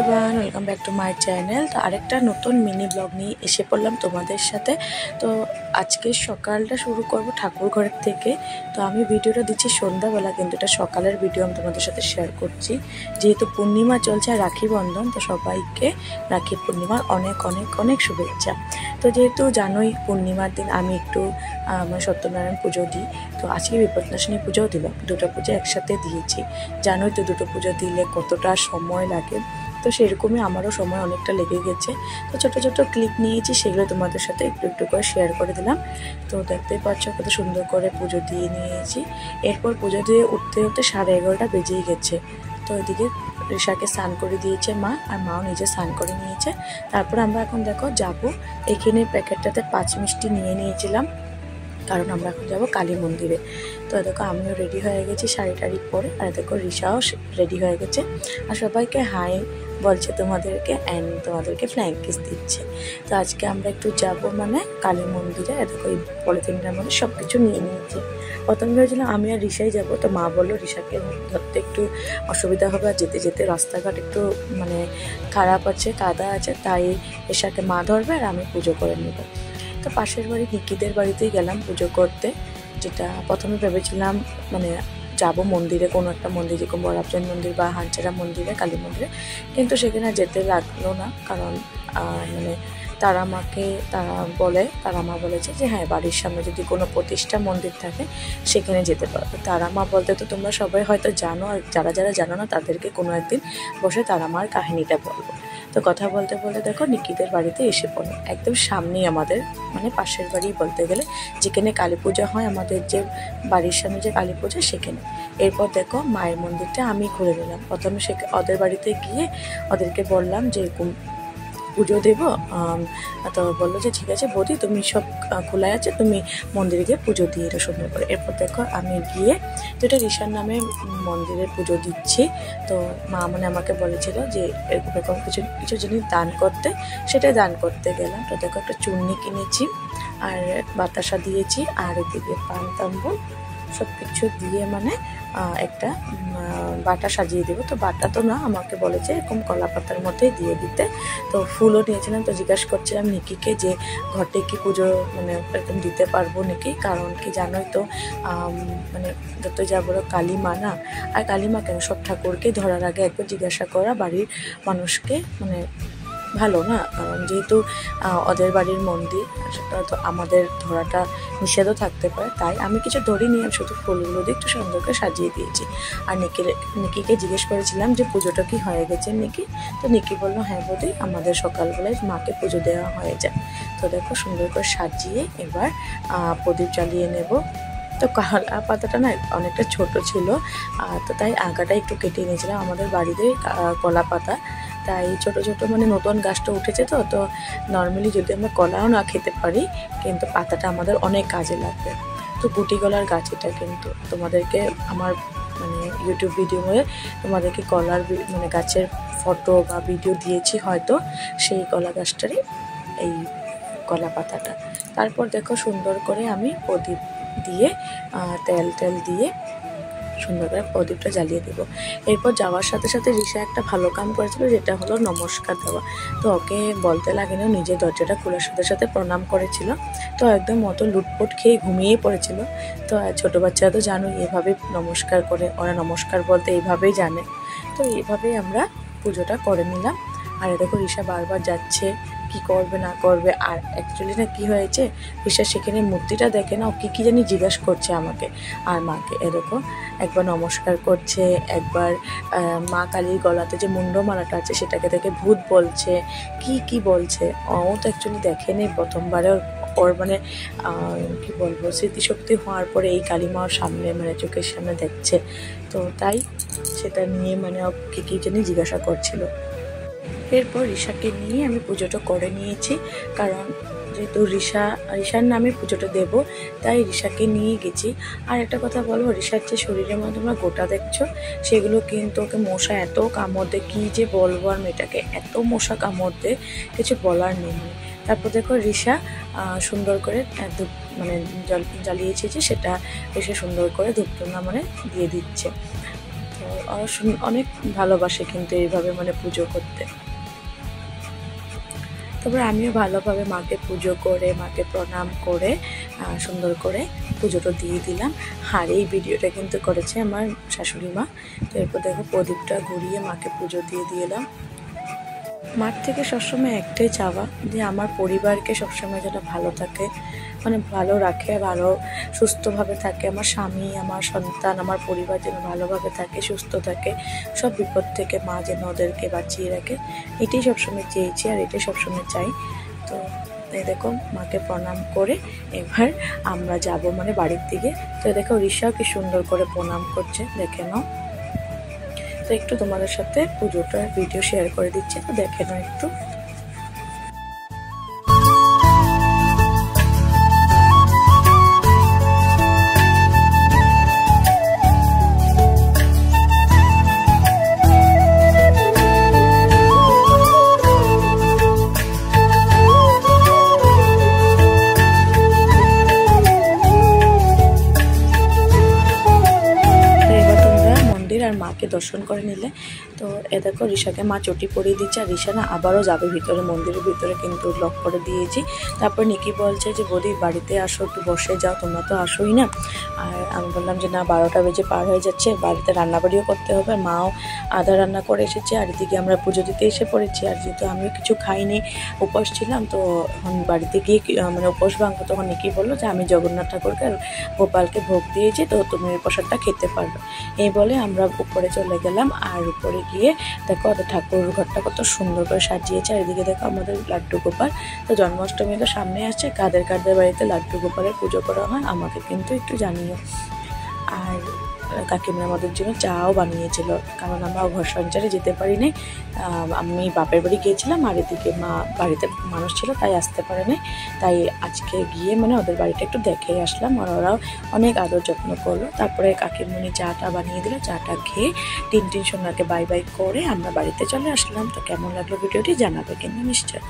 Everyone, welcome back to my channel. তো আরেকটা নতুন মিনি ব্লগ নিয়ে এসে পড়লাম তোমাদের সাথে। তো আজকে সকালটা শুরু করব ঠাকুর ঘরের থেকে। তো আমি ভিডিওটা দিচ্ছি সন্ধ্যাবেলা, কিন্তু এটা সকালের ভিডিও আমি তোমাদের সাথে শেয়ার করছি। যেহেতু পূর্ণিমা চলছে আর রাখি বন্ধন, তো সবাইকে রাখি পূর্ণিমার অনেক অনেক অনেক শুভেচ্ছা। তো যেহেতু জানোই পূর্ণিমার দিন আমি একটু সত্যনারায়ণ পুজো দিই। তো আজকে বিপদনাশিনী পুজোও দিলাম, দুটো পুজো একসাথে দিয়েছি। জানোই তো দুটো পুজো দিলে কতটা সময় লাগে, তো সেরকমই আমারও সময় অনেকটা লেগে গেছে। তো ছোটো ছোটো ক্লিপ নিয়েছি, সেগুলো তোমাদের সাথে একটু একটু করে শেয়ার করে দিলাম। তো দেখতেই পাচ্ছ কত সুন্দর করে পুজো দিয়ে নিয়েছি। এরপর পুজো দিয়ে উঠতে উঠতে 11:30 বেজেই গেছে। তো এদিকে ঋষাকে স্নান করে দিয়েছে মা, আর মাও নিজে স্নান করে নিয়েছে। তারপর আমরা এখন দেখো যাবো, এখানে প্যাকেটটাতে 5 মিষ্টি নিয়ে নিয়েছিলাম, কারণ আমরা এখন যাবো কালী মন্দিরে। তো দেখো আমিও রেডি হয়ে গেছি শাড়ি টাড়ি পরে, আর দেখো ঋষাও রেডি হয়ে গেছে, আর সবাইকে হাই বলছে তোমাদেরকে, অ্যান্ড তোমাদেরকে ফ্ল্যাং কিস দিচ্ছে। তো আজকে আমরা একটু যাব মানে কালী মন্দিরে। দেখো এই পলিথিনটার মধ্যে সব কিছু নিয়ে নিয়েছি। প্রথমে ভেবেছিলাম আমি আর ঋষাই যাবো, তো মা বললো ঋষাকে ধরতে একটু অসুবিধা হবে, আর যেতে যেতে রাস্তাঘাট একটু মানে খারাপ আছে, কাদা আছে, তাই ঋষাকে মা ধরবে আর আমি পুজো করে নেব। তো পাশের বাড়ি নিকিদের বাড়িতেই গেলাম পুজো করতে। যেটা প্রথমে ভেবেছিলাম মানে যাব মন্দিরে, কোনো একটা মন্দির, যেরকম বরাবজান মন্দির বা হানচারা মন্দিরে, কালী মন্দিরে, কিন্তু সেখানে যেতে লাগলো না। কারণ মানে তারা মা বলেছে যে হ্যাঁ, বাড়ির সামনে যদি কোনো প্রতিষ্ঠা মন্দির থাকে সেখানে যেতে পারবে। তারা মা বলতে তো তোমরা সবাই হয়তো জানো, আর যারা যারা জানো না তাদেরকে কোনো একদিন বসে তারা মার কাহিনীটা বলবো। তো কথা বলতে বলতে দেখো নিকিদের বাড়িতে এসে পড়ো, একদম সামনেই আমাদের, মানে পাশের বাড়ি বলতে গেলে, যেখানে কালী পূজা হয়, আমাদের যে বাড়ির সামনে যে কালী পূজা সেখানে। এরপর দেখো মায়ের মন্দিরটা আমি ঘুরে নিলাম। প্রথমে ওদের বাড়িতে গিয়ে ওদেরকে বললাম যে এরকম পুজো দেবো। তো বললো যে ঠিক আছে বৌদি, তুমি সব খোলা আছে, তুমি মন্দিরে গিয়ে পুজো দিয়ে এটা সুন্দর করে। এরপর দেখো আমি গিয়ে, তো এটা ঋষার নামে মন্দিরে পুজো দিচ্ছি। তো মা মানে আমাকে বলেছিল যে এরকম এরকম কিছু কিছু জিনিস দান করতে, সেটাই দান করতে গেলাম। তো দেখো একটা চুন্নি কিনেছি, আর বাতাসা দিয়েছি, আর এদিকে পান তাম্বুল সব কিছু দিয়ে মানে একটা বাটা সাজিয়ে দেবো। তো বাটা তো না, আমাকে বলেছে এরকম কলা পাতার মধ্যে দিয়ে দিতে। তো ফুলও নিয়েছিলাম। তো জিজ্ঞাসা করছিলাম নিকিকে যে ঘটে কি পুজো মানে এরকম দিতে পারবো নাকি, কারণ কি জানোই তো মানে যত যা বড় কালী মা না, আর কালী মা কেন, সব ঠাকুরকে ধরার আগে একবার জিজ্ঞাসা করা বাড়ির মানুষকে মানে ভালো না। কারণ যেহেতু ওদের বাড়ির মন্দির, সেটা তো আমাদের ধরাটা নিষেধও থাকতে পারে, তাই আমি কিছু ধরিনি, আমি শুধু ফুলগুলো দিয়ে একটু সুন্দর করে সাজিয়ে দিয়েছি। আর নিকিকে জিজ্ঞেস করেছিলাম যে পুজোটা কি হয়ে গেছে নিকি। তো নিকি বললো হ্যাঁ বৌদি, আমাদের সকালবেলায় মাকে পুজো দেওয়া হয়ে যায়। তো দেখো সুন্দর করে সাজিয়ে এবার প্রদীপ জ্বালিয়ে নেব। তো কলা পাতাটা না অনেকটা ছোট ছিল, তো তাই আগাটা একটু কেটে নিয়েছিলাম। আমাদের বাড়িতে কলা পাতা, তাই ছোট ছোট মানে নতুন গাছটা উঠেছে। তো নর্মালি যদি আমরা কলাও না খেতে পারি, কিন্তু পাতাটা আমাদের অনেক কাজে লাগবে। তো গুটি কলার গাছ এটা, কিন্তু তোমাদেরকে আমার মানে ইউটিউব ভিডিও হয়ে তোমাদেরকে কলার মানে গাছের ফটো বা ভিডিও দিয়েছি হয়তো, সেই কলা গাছটারই এই কলা পাতাটা। তারপর দেখো সুন্দর করে আমি প্রদীপ দিয়ে তেল দিয়ে সুন্দর করে প্রদীপটা জ্বালিয়ে দেবো। এরপর যাওয়ার সাথে সাথে ঋষা একটা ভালো কাম করেছিল, যেটা হলো নমস্কার দেওয়া। তো ওকে বলতে লাগেনি, নিজের দরজাটা খোলার সাথে সাথে প্রণাম করেছিল। তো একদম মতো লুটপুট খেয়ে ঘুমিয়েই পড়েছিল। তো ছোটো বাচ্চারা তো জানো এভাবে নমস্কার করে, ওরা নমস্কার বলতে এইভাবেই জানে। তো এইভাবেই আমরা পুজোটা করে নিলাম। আর দেখো ঋষা বারবার যাচ্ছে, কি করবে না করবে। আর অ্যাকচুয়ালি না কি হয়েছে, ঋষা সেখানে মূর্তিটা দেখে না, ও কী জানি জিজ্ঞাসা করছে আমাকে আর মাকে। এরকম একবার নমস্কার করছে, একবার মা কালীর গলাতে যে মুন্ডমালাটা আছে সেটাকে দেখে ভূত বলছে, কি বলছে। ও তো অ্যাকচুয়ালি দেখেনি, প্রথমবারে ওর মানে কি বলবো, স্মৃতিশক্তি হওয়ার পরে এই কালী মার সামনে মানে চোখের সামনে দেখছে। তো তাই সেটা নিয়ে মানে ও কী জানি জিজ্ঞাসা করছিল। এরপর ঋষাকে নিয়ে আমি পুজোটা করে নিয়েছি, কারণ যেহেতু ঋষার নামে পুজোটা দেবো, তাই ঋষাকে নিয়ে গেছি। আর একটা কথা বলবো, ঋষার যে শরীরের মধ্যে তোমরা গোটা দেখছো, সেগুলো কিন্তু ওকে মশা এত কামড় দেয়, কী যে বলবো আর মেয়েটাকে, এত মশা কামড় দেয় কিছু বলার নেই। তারপর দেখো ঋষা সুন্দর করে ধূপ মানে জ্বালিয়েছে, যে সেটা ঋষা সুন্দর করে ধূপটুনা মানে দিয়ে দিচ্ছে। তো অনেক ভালোবাসে কিন্তু এইভাবে মানে পুজো করতে। তারপরে আমিও ভালোভাবে মাকে পুজো করে, মাকে প্রণাম করে সুন্দর করে পুজোটা দিয়ে দিলাম। আর এই ভিডিওটা কিন্তু করেছে আমার শাশুড়ি মা। তো এরপর দেখো প্রদীপটা ঘুরিয়ে মাকে পুজো দিয়ে দিলাম। মার থেকে সবসময় একটাই চাওয়া যে আমার পরিবারকে সবসময় যেন ভালো থাকে, মানে ভালো রাখে, ভালো সুস্থভাবে থাকে। আমার স্বামী, আমার সন্তান, আমার পরিবার যেন ভালোভাবে থাকে, সুস্থ থাকে, সব বিপদ থেকে মা যেন ওদেরকে বাঁচিয়ে রাখে, এটাই সবসময় চেয়েছি আর এটাই সবসময় চাই। তো এই দেখো মাকে প্রণাম করে এবার আমরা যাব মানে বাড়ির দিকে। তো দেখো ঋষাও কি সুন্দর করে প্রণাম করছে, দেখে নাও। তো একটু তোমাদের সাথে পুজোটার ভিডিও শেয়ার করে দিচ্ছি, তো দেখে নাও একটু। আর মাকে দর্শন করে নিলে। তো এ দেখো ঋষাকে মা চটি পরিয়ে দিচ্ছে, আর ঋষা না আবারও যাবে ভিতরে, মন্দিরের ভিতরে কিন্তু লক করে দিয়েছি। তারপর নিকি বলছে যে বৌদি বাড়িতে আসো, একটু বসে যাও, তোমরা তো আসোই না। আর আমি বললাম যে না, 12টা বেজে পার হয়ে যাচ্ছে, বাড়িতে রান্নাবাড়িও করতে হবে, মাও আধা রান্না করে এসেছে, আর এদিকে আমরা পুজো দিতে এসে পড়েছি। আর যেহেতু আমিও কিছু খাইনি, উপোস ছিলাম, তো এখন বাড়িতে গিয়ে মানে উপোস ভাঙবো। তখন নিকি বললো যে আমি জগন্নাথ ঠাকুরকে আর গোপালকে ভোগ দিয়েছি, তো তুমি এই প্রসাদটা খেতে পারবে। এই বলে আমরা উপরে চলে গেলাম। আর উপরে গিয়ে দেখো ওদের ঠাকুর ঘরটা কত সুন্দর করে সাজিয়েছে। আর এদিকে দেখো আমাদের লাড্ডু গোপাল। তো জন্মাষ্টমী তো সামনে আসছে, কাদের কাদের বাড়িতে লাড্ডু গোপালের পুজো করা হয় আমাকে কিন্তু একটু জানিও। আর কাকিমা আমাদের জন্য চাও বানিয়েছিল, কারণ আমরা ঘর সংসারে যেতে পারিনি। আমি বাপের বাড়ি গিয়েছিলাম, আর এদিকে মা বাড়িতে মানুষ ছিল তাই আসতে পারেনি। তাই আজকে গিয়ে মানে ওদের বাড়িটা একটু দেখেই আসলাম, আর ওরাও অনেক আদর যত্ন করলো। তারপরে কাকিমণি চাটা বানিয়ে দিল, চাটা খেয়ে টিন সোনাকে বাই বাই করে আমরা বাড়িতে চলে আসলাম। তো কেমন লাগলো ভিডিওটি জানাবে কিন্তু নিশ্চয়।